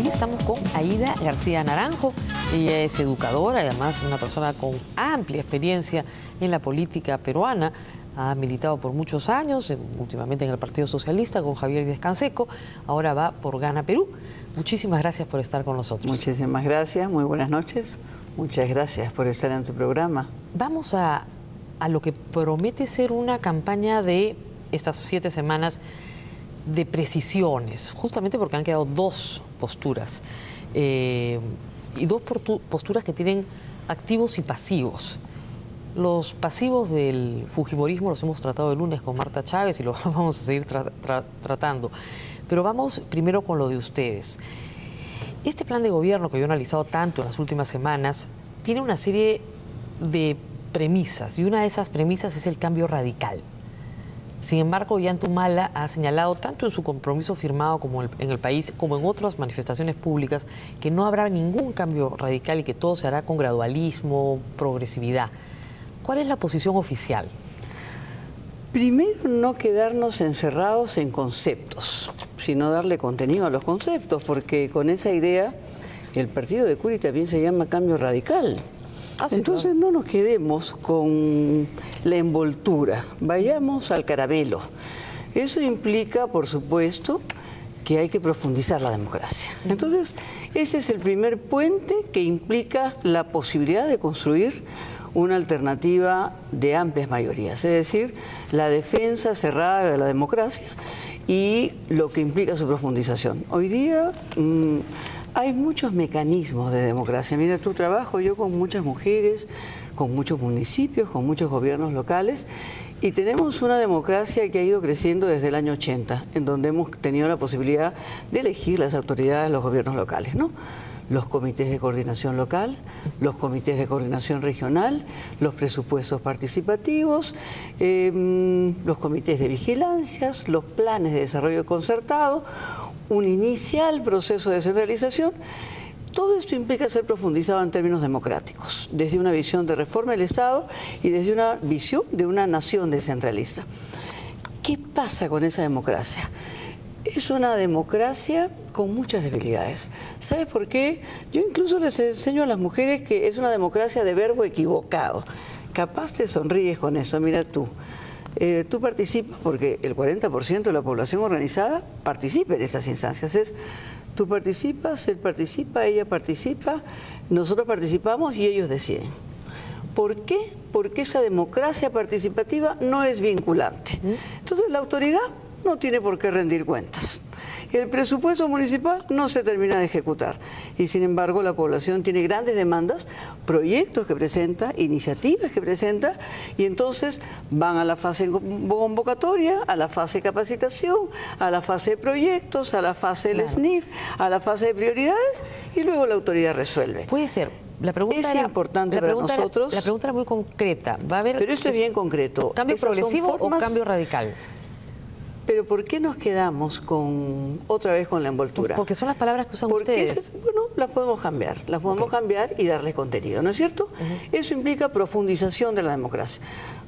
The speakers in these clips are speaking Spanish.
y estamos con Aida García Naranjo. Ella es educadora y además una persona con amplia experiencia en la política peruana. Ha militado por muchos años, últimamente en el Partido Socialista con Javier Díaz Canseco. Ahora va por Gana Perú. Muchísimas gracias por estar con nosotros. Muchísimas gracias, muy buenas noches. Muchas gracias por estar en tu programa. Vamos a lo que promete ser una campaña de estas 7 semanas de precisiones, justamente porque han quedado dos posturas, y dos posturas que tienen activos y pasivos. Los pasivos del fujimorismo los hemos tratado el lunes con Marta Chávez y los vamos a seguir tratando. Pero vamos primero con lo de ustedes. Este plan de gobierno que yo he analizado tanto en las últimas semanas tiene una serie de premisas, y una de esas premisas es el cambio radical. Sin embargo, Ollanta ha señalado, tanto en su compromiso firmado como en el país, como en otras manifestaciones públicas, que no habrá ningún cambio radical y que todo se hará con gradualismo, progresividad. ¿Cuál es la posición oficial? Primero, no quedarnos encerrados en conceptos, sino darle contenido a los conceptos, porque con esa idea el partido de Curi también se llama Cambio Radical. Sí, entonces claro, no nos quedemos con la envoltura, vayamos al caramelo. Eso implica, por supuesto, que hay que profundizar la democracia. Entonces, ese es el primer puente que implica la posibilidad de construir una alternativa de amplias mayorías, es decir, la defensa cerrada de la democracia y lo que implica su profundización. Hoy día hay muchos mecanismos de democracia. Mira, tu trabajo, yo con muchas mujeres, con muchos municipios, con muchos gobiernos locales, y tenemos una democracia que ha ido creciendo desde el año 80, en donde hemos tenido la posibilidad de elegir las autoridades de los gobiernos locales, ¿no? Los comités de coordinación local, los comités de coordinación regional, los presupuestos participativos, los comités de vigilancias, los planes de desarrollo concertado, un inicial proceso de descentralización. Todo esto implica ser profundizado en términos democráticos, desde una visión de reforma del Estado y desde una visión de una nación descentralista. ¿Qué pasa con esa democracia? Es una democracia con muchas debilidades. ¿Sabes por qué? Yo incluso les enseño a las mujeres que es una democracia de verbo equivocado. Capaz te sonríes con eso, mira tú. Tú participas porque el 40% de la población organizada participa en estas instancias. Tú participas, él participa, ella participa, nosotros participamos y ellos deciden. ¿Por qué? Porque esa democracia participativa no es vinculante. Entonces la autoridad no tiene por qué rendir cuentas. El presupuesto municipal no se termina de ejecutar y sin embargo la población tiene grandes demandas, proyectos que presenta, iniciativas que presenta y entonces van a la fase convocatoria, a la fase de capacitación, a la fase de proyectos, a la fase del SNIF, a la fase de prioridades y luego la autoridad resuelve. Puede ser. La pregunta es importante para nosotros. La pregunta era muy concreta. ¿Va a haber, pero esto es bien concreto. ¿Cambio progresivo o cambio radical? Pero ¿por qué nos quedamos otra vez con la envoltura? Porque son las palabras que usan ustedes. Bueno, las podemos cambiar y darles contenido, ¿no es cierto? Eso implica profundización de la democracia.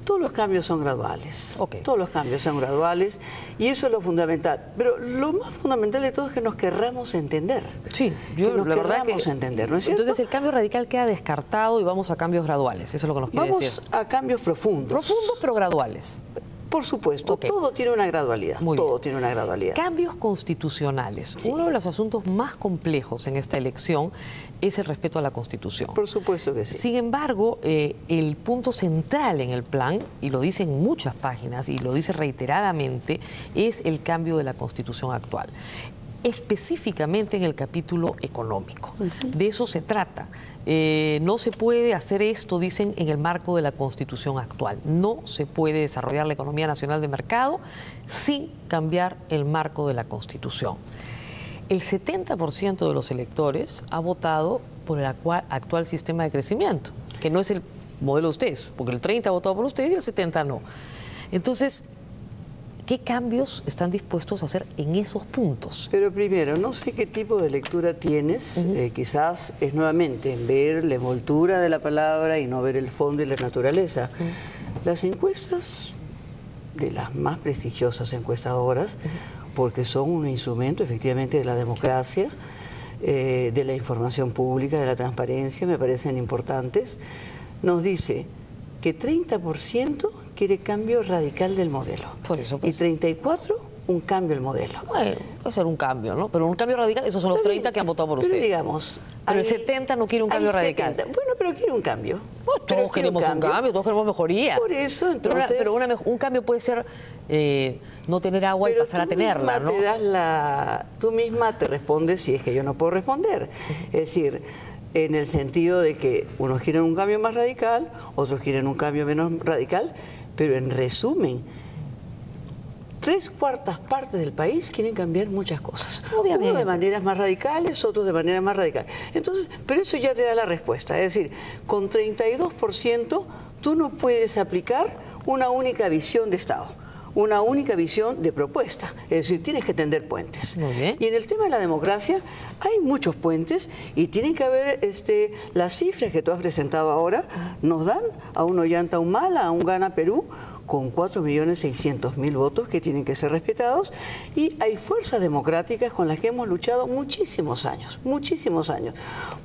Todos los cambios son graduales, todos los cambios son graduales y eso es lo fundamental. Pero lo más fundamental de todo es que nos querramos entender. Sí, la verdad que entender, ¿no es cierto? Entonces el cambio radical queda descartado y vamos a cambios graduales, eso es lo que nos quiere decir. Vamos a cambios profundos. Profundos pero graduales. Por supuesto, todo tiene una gradualidad. Todo tiene una gradualidad. Cambios constitucionales. Sí. Uno de los asuntos más complejos en esta elección es el respeto a la Constitución. Por supuesto que sí. Sin embargo, el punto central en el plan, y lo dice en muchas páginas y lo dice reiteradamente, es el cambio de la Constitución actual. Específicamente en el capítulo económico. De eso se trata. No se puede hacer esto, dicen, en el marco de la Constitución actual. No se puede desarrollar la economía nacional de mercado sin cambiar el marco de la Constitución. El 70% de los electores ha votado por el actual sistema de crecimiento, que no es el modelo de ustedes, porque el 30% ha votado por ustedes y el 70% no. Entonces, ¿qué cambios están dispuestos a hacer en esos puntos? Pero primero, no sé qué tipo de lectura tienes. Quizás es nuevamente ver la envoltura de la palabra y no ver el fondo y la naturaleza. Las encuestas de las más prestigiosas encuestadoras, porque son un instrumento efectivamente de la democracia, de la información pública, de la transparencia, me parecen importantes. Nos dice que 30% quiere cambio radical del modelo. Por eso, pues. Y 34% un cambio del modelo. Bueno, puede ser un cambio, ¿no? Pero un cambio radical, esos son los 30 que han votado por ustedes. Digamos, pero el 70 no quiere un cambio radical. 70. Bueno, pero quiere un cambio. Bueno, todos queremos un cambio, todos queremos mejoría. Por eso, entonces... Pero un cambio puede ser no tener agua y pasar a tenerla, ¿no? Tú misma te respondes si es que yo no puedo responder. Es decir, en el sentido de que unos quieren un cambio más radical, otros quieren un cambio menos radical, pero en resumen, 3/4 partes del país quieren cambiar muchas cosas. Obviamente. Unos de maneras más radicales, otros de manera más radical. Entonces, pero eso ya te da la respuesta. Es decir, con 32% tú no puedes aplicar una única visión de Estado, una única visión de propuesta. Es decir, tienes que tender puentes. Muy bien. Y en el tema de la democracia hay muchos puentes y tienen que haber las cifras que tú has presentado ahora nos dan a un Ollanta Humala, a un Gana Perú, con 4.600.000 votos que tienen que ser respetados, y hay fuerzas democráticas con las que hemos luchado muchísimos años,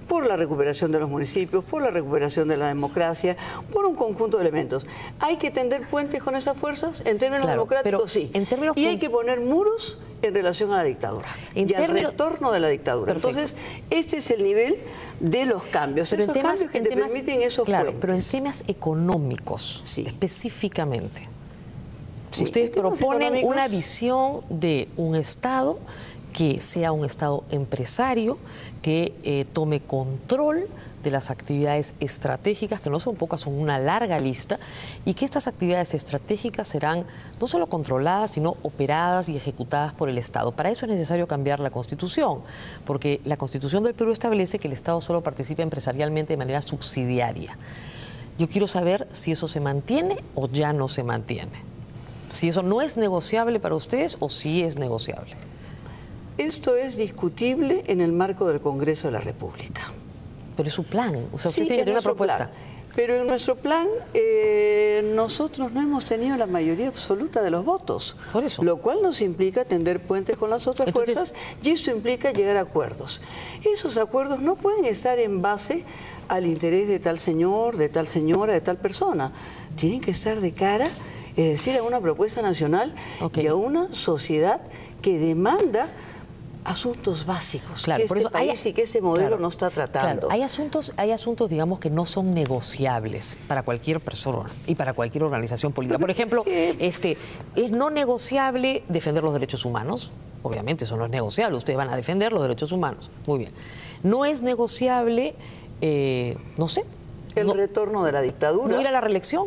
por la recuperación de los municipios, por la recuperación de la democracia, por un conjunto de elementos. ¿Hay que tender puentes con esas fuerzas? En términos democráticos, sí. Y hay que poner muros en relación a la dictadura y al retorno de la dictadura. Perfecto. Entonces, este es el nivel de los cambios, pero esos cambios que te permiten esos puentes. Pero en temas económicos, específicamente, ustedes proponen una visión de un Estado que sea un Estado empresario, que tome control de las actividades estratégicas, que no son pocas, son una larga lista, y que estas actividades estratégicas serán no solo controladas, sino operadas y ejecutadas por el Estado. Para eso es necesario cambiar la Constitución, porque la Constitución del Perú establece que el Estado solo participa empresarialmente de manera subsidiaria. Yo quiero saber si eso se mantiene o ya no se mantiene. Si eso no es negociable para ustedes o si es negociable. Esto es discutible en el marco del Congreso de la República. Pero es su plan, o sea, usted tiene una propuesta. Pero en nuestro plan nosotros no hemos tenido la mayoría absoluta de los votos. Por eso. Lo cual nos implica tender puentes con las otras fuerzas, y eso implica llegar a acuerdos. Esos acuerdos no pueden estar en base al interés de tal señor, de tal señora, de tal persona. Tienen que estar de cara, es decir, a una propuesta nacional y a una sociedad que demanda asuntos básicos, que por eso país y que ese modelo no está tratando. Hay asuntos, digamos, que no son negociables para cualquier persona y para cualquier organización política. Por ejemplo, es no negociable defender los derechos humanos. Obviamente eso no es negociable, ustedes van a defender los derechos humanos. Muy bien. No es negociable, no sé, el retorno de la dictadura. ¿No ir a la reelección?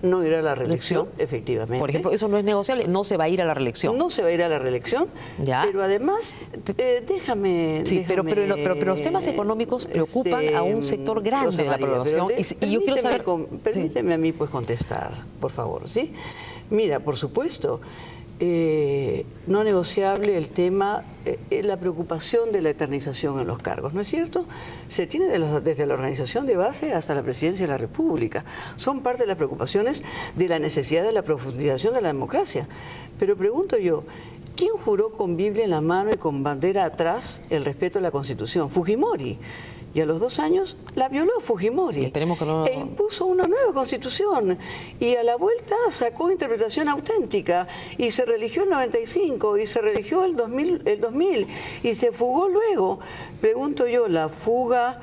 No ir a la reelección, efectivamente. Por ejemplo, eso no es negociable, no se va a ir a la reelección. No se va a ir a la reelección, pero además, déjame... Pero los temas económicos preocupan a un sector grande de la población. Y yo quiero saber... Permíteme a mí pues contestar, por favor, ¿sí? Mira, por supuesto, no negociable el tema, la preocupación de la eternización en los cargos, ¿no es cierto? Se tiene desde la organización de base hasta la presidencia de la República. Son parte de las preocupaciones de la necesidad de la profundización de la democracia. Pero pregunto yo, ¿quién juró con Biblia en la mano y con bandera atrás el respeto a la Constitución? Fujimori. Y a los 2 años la violó Fujimori. Y esperemos que no... E impuso una nueva constitución. Y a la vuelta sacó interpretación auténtica. Y se religió el 95, y se religió el 2000, y se fugó luego. Pregunto yo, ¿la fuga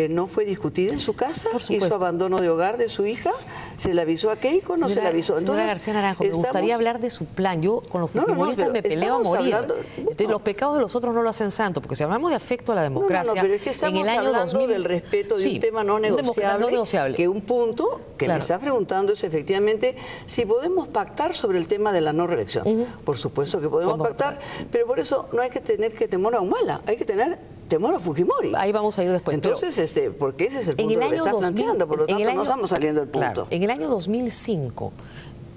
no fue discutida en su casa? ¿Hizo abandono de hogar de su hija? ¿Se le avisó a Keiko? ¿No se le avisó? Entonces, García Naranjo, me gustaría hablar de su plan. Yo con los fujimoristas me peleo a morir. Entonces, los pecados de los otros no lo hacen santo, porque si hablamos de afecto a la democracia, pero es que estamos en el año 2000 del respeto de un tema no negociable, que un punto que me estás preguntando es efectivamente si podemos pactar sobre el tema de la no reelección. Por supuesto que podemos pactar, pero por eso no hay que tener temor a Humala, hay que tener temor a Fujimori. Ahí vamos a ir después. Entonces, porque ese es el punto que me estás planteando, por lo tanto no estamos saliendo del punto. En el año 2005,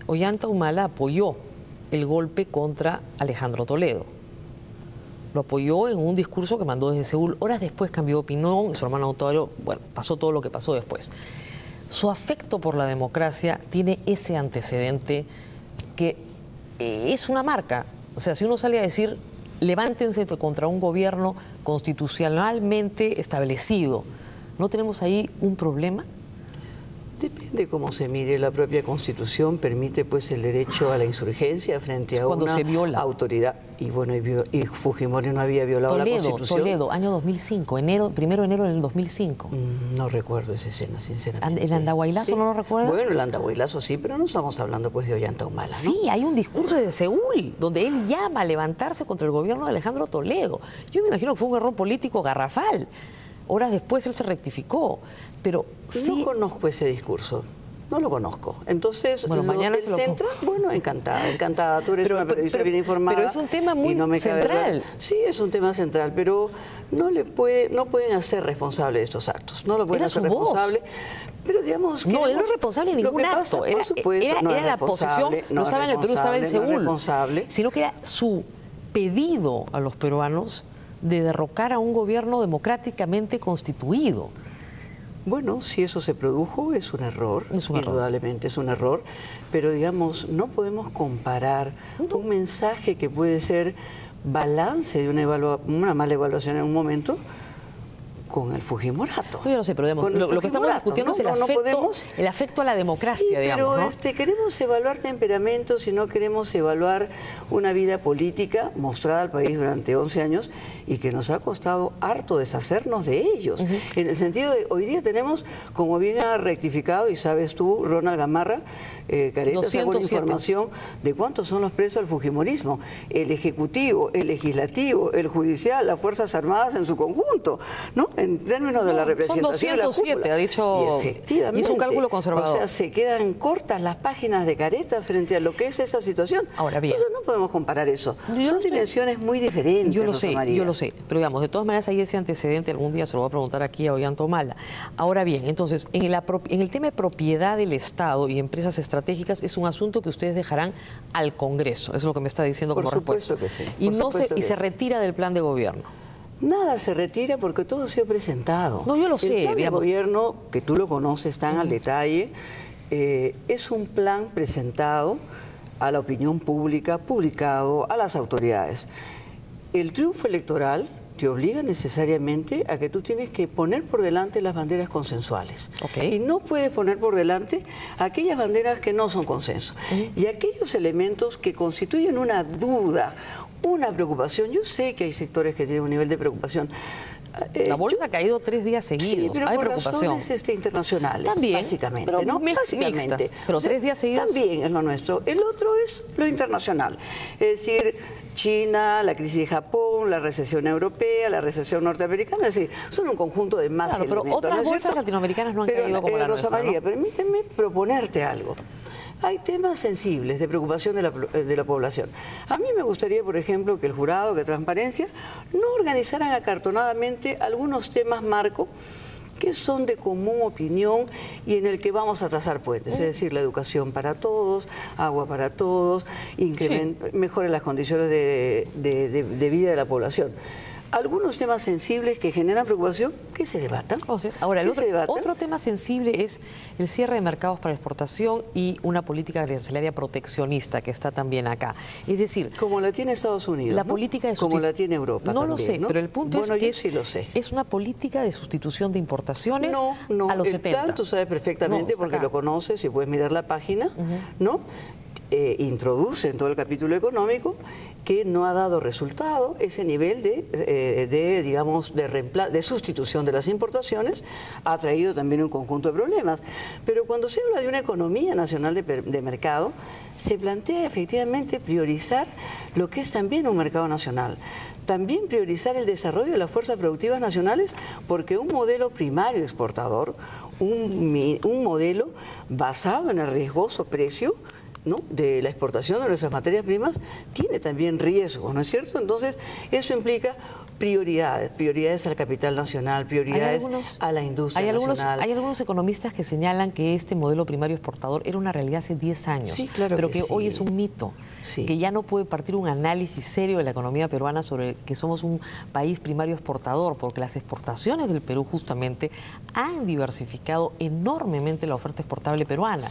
Ollanta Humala apoyó el golpe contra Alejandro Toledo. Lo apoyó en un discurso que mandó desde Seúl. Horas después cambió de opinión y su hermano Octavio, bueno, pasó todo lo que pasó después. Su afecto por la democracia tiene ese antecedente que es una marca. O sea, si uno sale a decir levántense contra un gobierno constitucionalmente establecido. ¿No tenemos ahí un problema? Depende cómo se mire. La propia Constitución permite pues el derecho a la insurgencia frente a Cuando una se viola. autoridad. Y bueno, y Fujimori no había violado la Constitución. Toledo, año 2005, 1 de enero del 2005. No recuerdo esa escena, sinceramente. ¿El Andahuaylazo no lo recuerda? Bueno, el Andahuaylazo sí, pero no estamos hablando pues de Ollanta Humala, ¿no? Sí, hay un discurso de Seúl donde él llama a levantarse contra el gobierno de Alejandro Toledo. Yo me imagino que fue un error político garrafal. Horas después él se rectificó, pero sí... No conozco ese discurso, no lo conozco. Entonces, bueno, mañana se lo... centra, bueno, encantada. Tú eres una periodista bien informada. Pero es un tema muy central. Sí, es un tema central, pero no pueden hacer responsable de estos actos. No lo pueden hacer responsable. Pero digamos que... No, él no es responsable de ningún acto. Por supuesto, no era es la posición, no estaba en el Perú, estaba en Seúl. Sino que era su pedido a los peruanos de derrocar a un gobierno democráticamente constituido. Bueno, si eso se produjo, es un error, indudablemente es un error, pero digamos, no podemos comparar un mensaje que puede ser balance de una mala evaluación en un momento con el Fujimorato. Yo no sé, pero digamos, lo que estamos discutiendo es el afecto a la democracia, sí, digamos. Pero queremos evaluar temperamentos y no queremos evaluar una vida política mostrada al país durante 11 años y que nos ha costado harto deshacernos de ellos. En el sentido de, hoy día tenemos, como bien ha rectificado, y sabes tú, Ronald Gamarra, Careta, sacó la información de cuántos son los presos del fujimorismo. El Ejecutivo, el Legislativo, el Judicial, las Fuerzas Armadas en su conjunto, ¿no? En términos de la representación. Son 207, ha dicho. Y efectivamente. Hizo un cálculo conservador. O sea, se quedan cortas las páginas de Careta frente a lo que es esa situación. Ahora bien. Entonces no podemos comparar eso. Son dimensiones muy diferentes. Yo lo sé. Pero digamos, de todas maneras hay ese antecedente, algún día se lo voy a preguntar aquí a Ollanta Humala. Ahora bien, entonces, en el tema de propiedad del Estado y empresas estratégicas es un asunto que ustedes dejarán al Congreso. Eso es lo que me está diciendo como respuesta. Por supuesto que sí. Y se retira del plan de gobierno. Nada se retira porque todo ha sido presentado. No, yo lo sé. El plan de gobierno, que tú lo conoces tan al detalle, es un plan presentado a la opinión pública, publicado a las autoridades. El triunfo electoral te obliga necesariamente a que tú tienes que poner por delante las banderas consensuales. Y no puedes poner por delante aquellas banderas que no son consenso. Y aquellos elementos que constituyen una duda, una preocupación. Yo sé que hay sectores que tienen un nivel de preocupación. La bolsa ha caído 3 días seguidos. Sí, pero hay por preocupación. Razones internacionales, también, básicamente, pero ¿no? Básicamente. Mixtas, pero 3 días seguidos. También es lo nuestro. El otro es lo internacional. Es decir, China, la crisis de Japón, la recesión europea, la recesión norteamericana, es decir, son un conjunto de más elementos. Pero otras bolsas latinoamericanas no han caído como la Rosa nuestra, María, ¿no? permíteme proponerte algo. Hay temas sensibles de preocupación de la población. A mí me gustaría, por ejemplo, que el jurado, que Transparencia, no organizaran acartonadamente algunos temas marco que son de común opinión y en el que vamos a trazar puentes, es decir, la educación para todos, agua para todos, mejore las condiciones de vida de la población. Algunos temas sensibles que generan preocupación, que se debatan. Ahora, otro tema sensible es el cierre de mercados para exportación y una política arancelaria proteccionista que está también acá. Es decir... Como la tiene Estados Unidos, la política de como la tiene Europa no también, lo sé, ¿no? pero el punto es que sí lo sé. Es una política de sustitución de importaciones a los 70. Plan, tú sabes perfectamente, porque lo conoces y puedes mirar la página, ¿no? Introduce en todo el capítulo económico que no ha dado resultado ese nivel de sustitución de las importaciones, ha traído también un conjunto de problemas. Pero cuando se habla de una economía nacional de mercado, se plantea efectivamente priorizar lo que es también un mercado nacional. También priorizar el desarrollo de las fuerzas productivas nacionales, porque un modelo primario exportador, un modelo basado en el riesgoso precio, ¿no?, de la exportación de nuestras materias primas, tiene también riesgos, ¿no es cierto? Entonces, eso implica prioridades al capital nacional, prioridades a la industria nacional. Hay algunos economistas que señalan que este modelo primario exportador era una realidad hace 10 años, pero que hoy es un mito, que ya no puede partir un análisis serio de la economía peruana sobre que somos un país primario exportador, porque las exportaciones del Perú justamente han diversificado enormemente la oferta exportable peruana.